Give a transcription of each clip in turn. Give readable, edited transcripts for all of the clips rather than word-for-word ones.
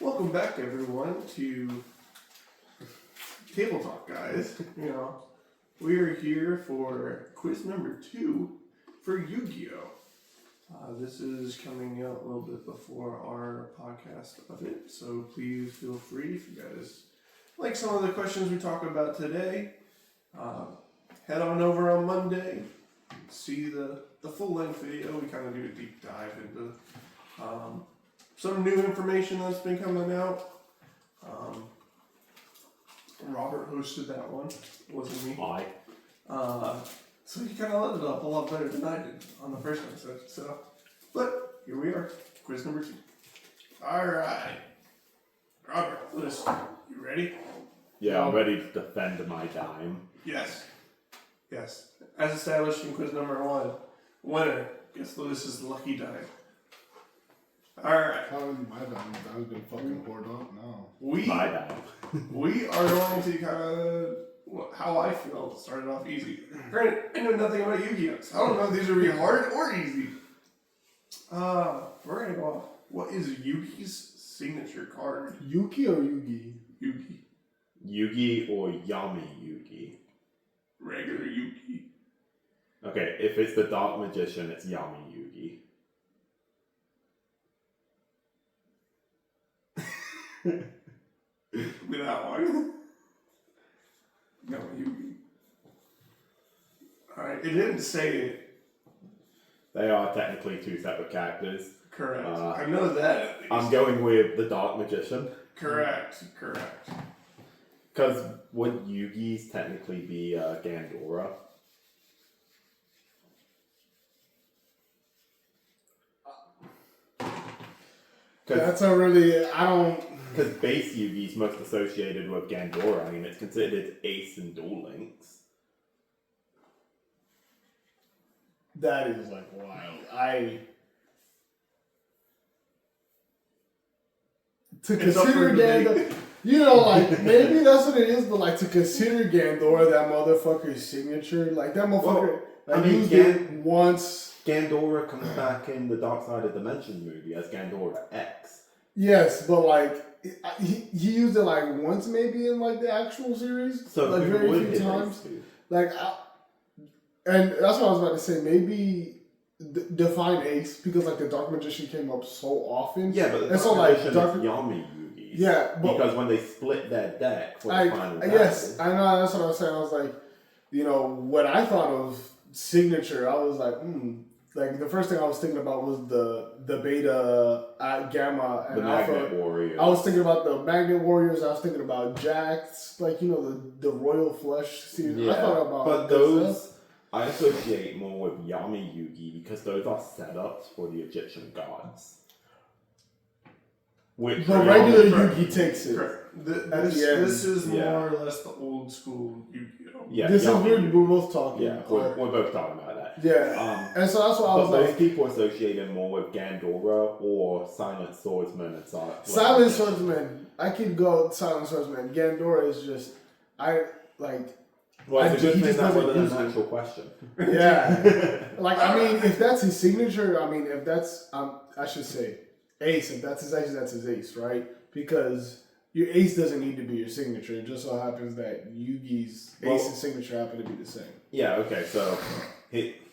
Welcome back, everyone, to Table Talk, guys. We are here for quiz number 2 for Yugioh. This is coming out a little bit before our podcast of it, so please feel free if you guys like some of the questions we talk about today. Head on over on Monday, see the full-length video. We kind of do a deep dive into some new information that's been coming out. Robert hosted that one, wasn't me. Hi. So he kind of lit it up a lot better than I did on the first episode. But here we are, quiz number 2. All right, Robert, Lewis, you ready? Yeah, I'm ready to defend my dime. Yes. As established in quiz number 1, winner gets Lewis's lucky dime. All right. How is my dime? Dime's been fucking poured up now. My dime. We are going to kind of how I feel. Started off easy. Granted, I know nothing about Yugioh, so I don't know if these are going to be hard or easy. We're gonna go off. What is Yugi's signature card? Yuki or Yugi? Yugi. Yugi or Yami Yugi? Regular Yugi. Okay, if it's the Dark Magician, it's Yami Yugi. With that one. Yami Yugi. Alright, it didn't say it. They are technically 2 separate characters. Correct. I know that at least. I'm going with the Dark Magician. Correct. Because would Yugi's technically be Gandora? That's a really, I don't... Because base Yugi's most associated with Gandora. I mean, it's considered ace in Duel Links. That is like wild. To consider Gandora, maybe that's what it is, but like to consider Gandora, that motherfucker's signature, like that motherfucker, used it once. Gandora comes back in the Dark Side of Dimension movie as Gandora X. Yes, but like he used it like once maybe in like the actual series, So like very few times. And that's what I was about to say. Maybe define Ace because like the Dark Magician came up so often. Yeah, but the Dark Magician is Yami Yugi. Yeah, but because when they split their deck for the final battle. Yes, I know. That's what I was saying. I was like, when I thought of signature, I was like, Like the first thing I was thinking about was the beta, gamma, and the alpha. Magnet Warriors. I was thinking about the Magnet Warriors. I was thinking about Jax, the Royal Flush series. Yeah, I thought about but those I associate more with Yami Yugi because those are setups for the Egyptian gods. But regular Yugi takes it. Correct. This is more or less the old school Yu-Gi-Oh. Yeah, this is we're both talking. Yeah, we're both talking about that. Yeah, and so that's what I was like. Most people associate him more with Gandora or Silent Swordsman and Silent Swordsman. I could go Silent Swordsman. Gandora is just Well, it's a good thing that wasn't an actual question. Yeah, if that's his signature, if that's I should say ace. If that's his ace, that's his ace, right? Because your ace doesn't need to be your signature. It just so happens that Yugi's ace and signature happen to be the same. Yeah. Okay.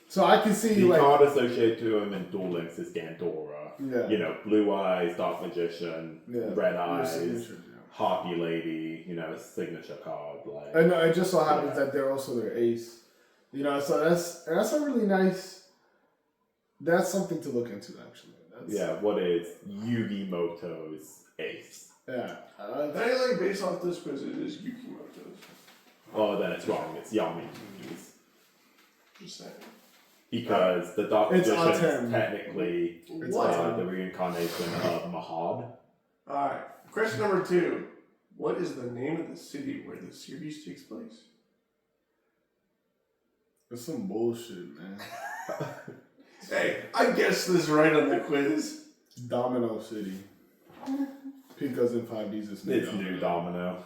So I can see the card associated to him in Duel Links is Gandora. Yeah. Blue Eyes, Dark Magician, Red Eyes, Harpy Lady. Signature card. And it just so happens that they're also their ace. So that's a really nice. That's something to look into actually. What is Yugimoto's ace? Yeah. Based off this quiz, it is Yukimoto's. Oh, then it's wrong. It's Yami Yugi's. Just saying. Because the Dark Magician is technically the the reincarnation of Mahad. Alright. Question number 2. What is the name of the city where the series takes place? That's some bullshit, man. Hey, I guessed this right on the quiz. Domino City. Because in 5Ds it's New Domino.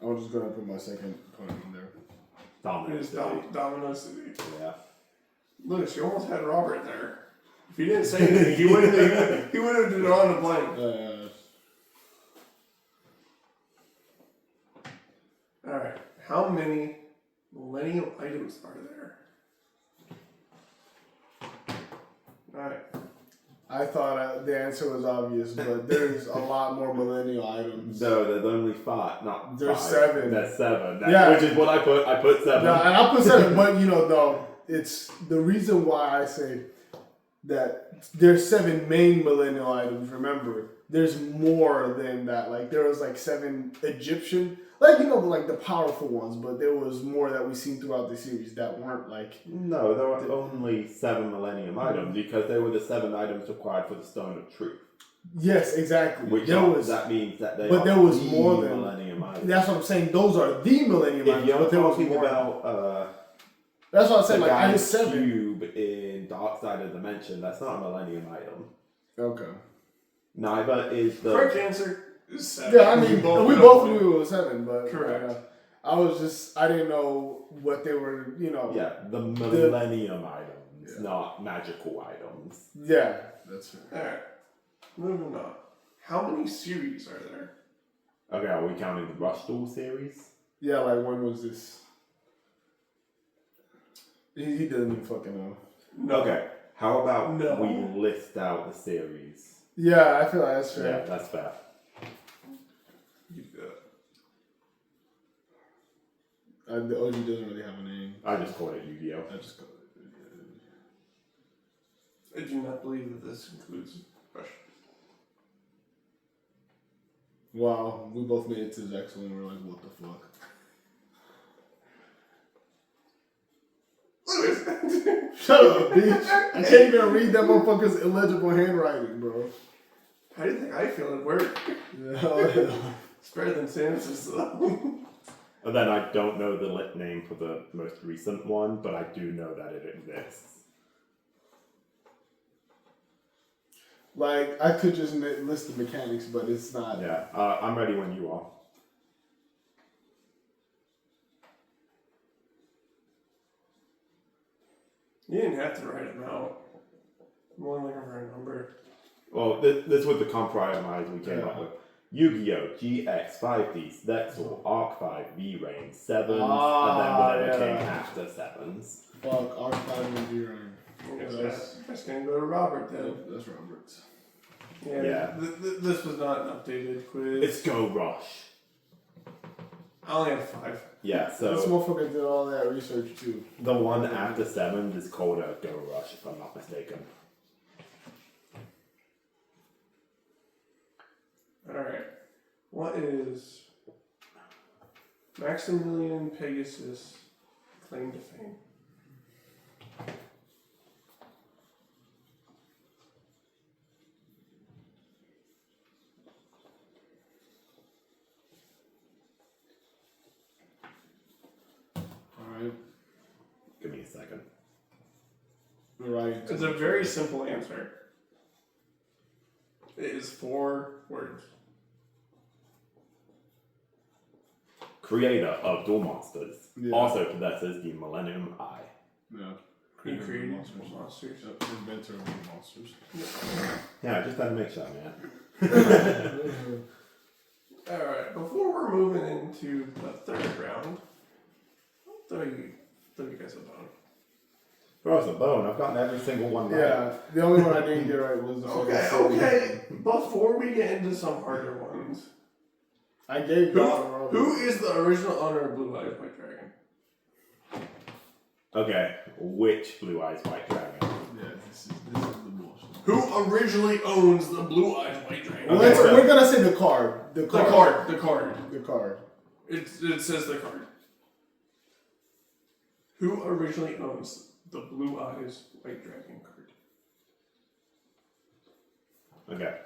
I was just gonna put my second opponent in there. Domino City. Domino City. Yeah. Lewis, you almost had Robert there. If he didn't say anything, he wouldn't have drawn a blank. Alright, how many millennial items are there? Alright. I thought the answer was obvious, but there's a lot more millennial items. No, there's only 5. Not There's 5. 7. There's 7. Yeah. Which is what I put. I put 7. No, and I put 7, but no, it's the reason why I say that there's 7 main millennial items. Remember, there's more than that. Like there was like 7 Egyptian, like the powerful ones, but there was more that we've seen throughout the series that weren't like. No, there were only 7 millennium items because they were the 7 items required for the Stone of Truth. Yes, exactly. That means that they but are there was the more than millennium items. That's what I'm saying. Those are the millennium If items. you're But there was talking more. about That's what I'm saying. the Like I guy's was 7. cube in Dark Side of the Dimension, that's not a millennium item. Okay. Neither is the. Correct answer is 7. Yeah, I mean, we both knew it was 7, but Correct. I didn't know what they were. Yeah, the millennium items, not magical items. Yeah, that's fair. Alright, moving on. How many series are there? Okay, are we counting the Rush Duel series? Yeah, like when was this? He doesn't even fucking know. No. Okay, how about No. we list out the series? Yeah, I feel like that's fair. Yeah, that's fair. You do that. The OG doesn't really have a name. I just called it Yu-Gi-Oh! I just call it. I do not believe that this includes Rush. Wow, we both made it to Zexel and we're like, what the fuck? Shut up, bitch. I can't even read that motherfucker's illegible handwriting, bro. How do you think I feel at work? Yeah. It's better than Samson's though. And then I don't know the lit name for the most recent one, but I do know that it exists. Like, I could just list the mechanics, but it's not. Yeah, I'm ready when you are. You didn't have to write them out. I'm only looking for a number. Well, this was the compromise we came up with. Yu-Gi-Oh! GX, 5D, Zexal, Arc 5, V-Rain, 7s, and then whatever came after 7s. Fuck, R5 and V-Rain. That's gonna go to Robert then. That's Robert's. Yeah. This was not an updated quiz. It's Go Rush. I only have 5. Yeah, This so motherfucker did all that research too. the one after 7s is called a Go Rush, if I'm not mistaken. Alright. What is Maximilian Pegasus' claim to fame? Alright. Give me a second. Right. It's a very simple answer. It is 4 words. Creator of Duel Monsters. Yeah. Also possesses the Millennium Eye. Yeah. He created monsters. monsters. Yep, inventor of the monsters. Yeah, I just had to make sure, man. Alright, before we're moving into the third round, I'll throw you guys a bone. Throw us a bone. I've gotten every single one right. Yeah, the only one I didn't get right was the fucking Okay. Before we get into some harder ones, I gave Don who is the original owner of Blue Eyes White Dragon? Okay, which Blue Eyes White Dragon? Yeah, this is the bullshit. Who originally owns the Blue Eyes White Dragon? Okay, so- We're gonna say the card. The card. The card. It says the card. Who originally owns the Blue Eyes White Dragon card? Okay.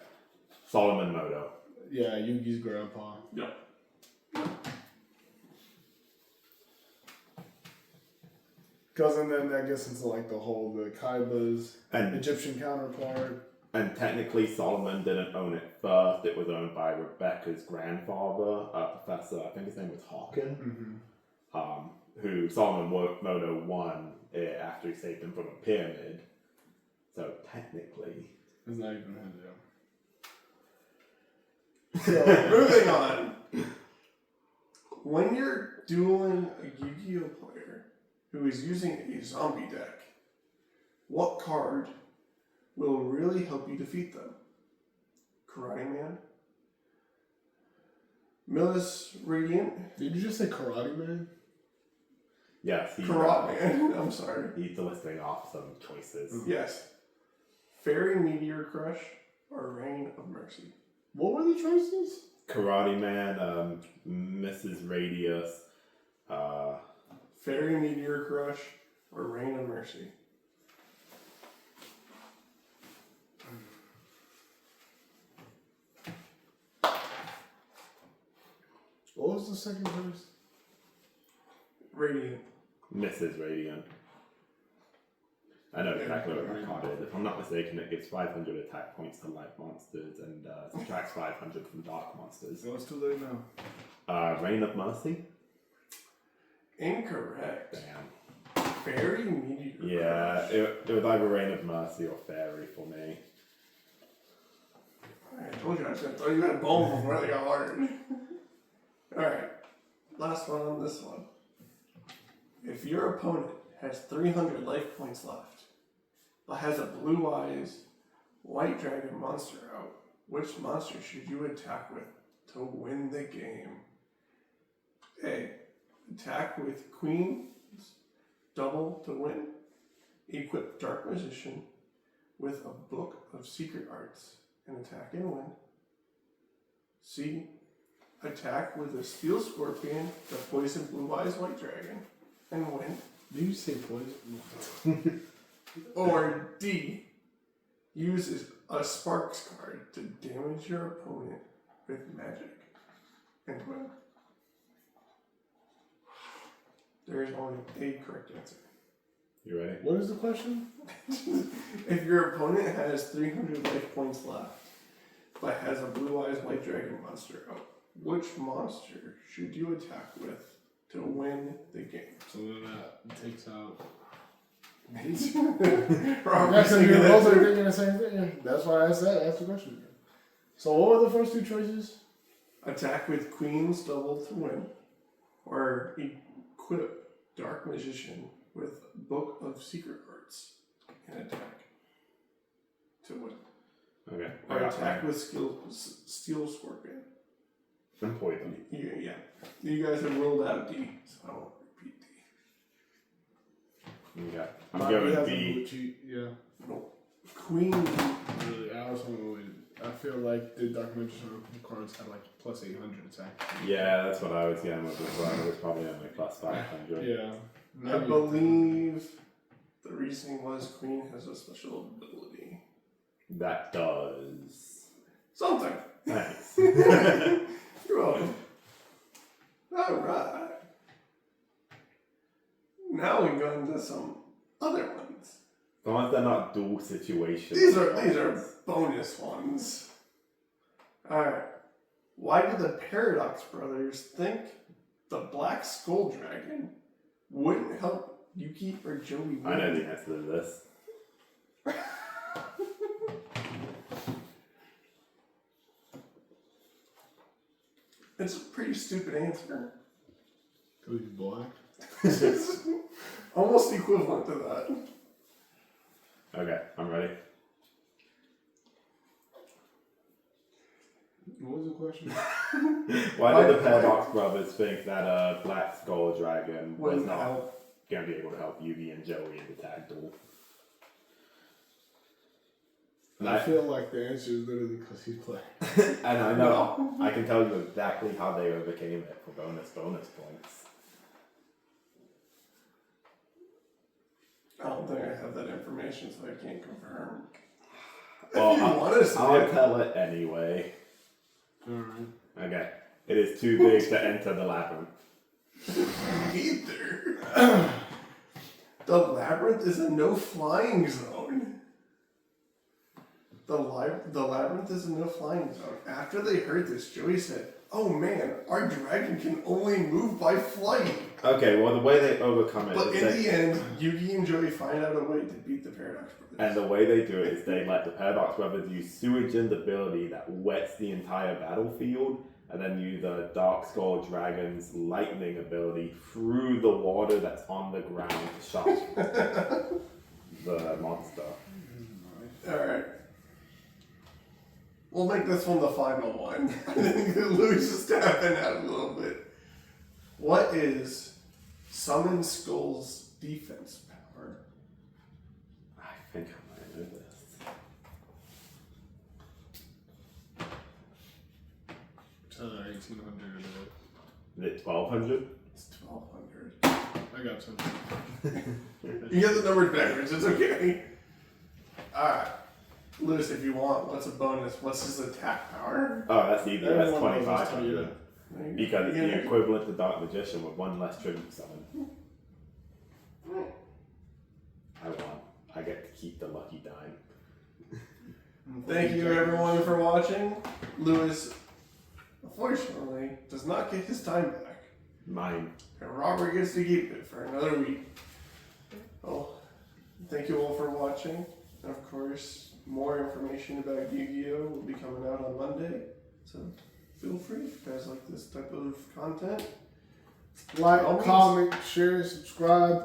Solomon Moto. Yeah, Yugi's grandpa. Yep. Because and then that gets into like the Kaiba's And Egyptian counterpart. and technically Solomon didn't own it first. It was owned by Rebecca's grandfather, Professor, I think his name was Hawken, who Solomon Moto won after he saved him from a pyramid. So technically, It's not even his, So, moving on. When you're dueling a Yu-Gi-Oh player who is using a zombie deck, what card will really help you defeat them? Karate Man? Millis Radiant? Did you just say Karate Man? yes, Karate Man, I'm sorry. he's listing off some choices. Yes. Fairy Meteor Crush or Rain of Mercy? What were the choices? Karate Man, Mrs. Radius, Fairy Meteor Crush or Rain of Mercy? What was the second choice? Radiant. Mrs. Radiant. I know exactly what that card is. If I'm not mistaken, it gives 500 attack points to light monsters and subtracts 500 from dark monsters. So it's too late now. Reign of Mercy? Incorrect. Damn. Fairy Meteor Yeah, Crush. it was either Reign of Mercy or Fairy for me. I told you I was going to throw you that bone before they got hard. Alright, last one on this one. If your opponent has 300 life points left, but has a blue eyes, white dragon monster out, which monster should you attack with to win the game? A. Attack with Queen's double to win. Equip Dark Magician with a Book of Secret Arts and attack and win. C. Attack with a Steel Scorpion to poison Blue Eyes White Dragon and win. Did you say poison? Or D. Use a Sparks card to damage your opponent with magic and win. There is only a correct answer. You ready? What is the question? If your opponent has 300 life points left, but has a Blue Eyes White Dragon monster out, which monster should you attack with to win the game? So then that takes out. Robert, That's sing you're it. both are thinking the same thing. That's why I said ask the question again. So what were the first two choices? Attack with Queen's double to win, or equip Dark Magician with Book of Secret Arts and attack to win. Okay. Or attack with Steel Scorpion. And poison. Yeah. You guys have rolled out D, so I won't repeat D. Okay. I'm Bobby going has a B. blue cheat, yeah. Nope. Queen. Really, I was wondering. I feel like the Dark Magician cards had like plus 800 attack. Yeah, that's what I was getting with as well. It was probably only plus 500. Yeah. I believe the reasoning was Queen has a special ability. That does. Something. Thanks. You're welcome. Alright. Now we go into some other ones. The ones that are not dual situations. These are bonus ones. Alright. Why did the Paradox Brothers think the Black Skull Dragon wouldn't help Yuki or Joey win? I know the answer to this. It's a pretty stupid answer. Because he's black. It's almost equivalent to that. Okay, I'm ready. What was the question? Why did the Paradox Brothers think that Black Skull Dragon was Wouldn't not help. going to be able to help Yugi and Joey in the tag duel? I feel like the answer is literally because he's black. And I know, I can tell you exactly how they overcame it for bonus points. I don't think I have that information, so I can't confirm. Well, If you want to say I'll it. tell it anyway. Alright. Okay. It is too big to enter the labyrinth. Either. The labyrinth is a no flying zone. the labyrinth is in no flying zone. After they heard this, Joey said, "Oh man, our dragon can only move by flight." Okay, well, the way they overcome it But is in they, the end, Yugi and Joey find out a way to beat the Paradox Brothers. and the way they do it is they let the Paradox Brothers use Suigen's ability that wets the entire battlefield, and then use the Dark Skull Dragon's lightning ability through the water that's on the ground to shock the monster. Alright. We'll make this one the final one. I think Louis is tapping out a little bit. What is Summon Skull's defense power? I think I might know this. So 1800. Is it 1200? It's 1200. I got something. You get the numbers backwards, it's okay. Alright. Louis, if you want, what's a bonus? What's his attack power? Oh, that's easy. That's Everyone knows this 2500. too, Because it's the equivalent to Dark Magician with one less tribute summon. I won. I get to keep the lucky dime. Thank you everyone for watching. Louis, unfortunately, does not get his time back. Mine. And Robert gets to keep it for another week. Well, thank you all for watching. And of course, more information about Yu-Gi-Oh! Will be coming out on Monday. So feel free if you guys like this type of content. Like, comment, share, subscribe.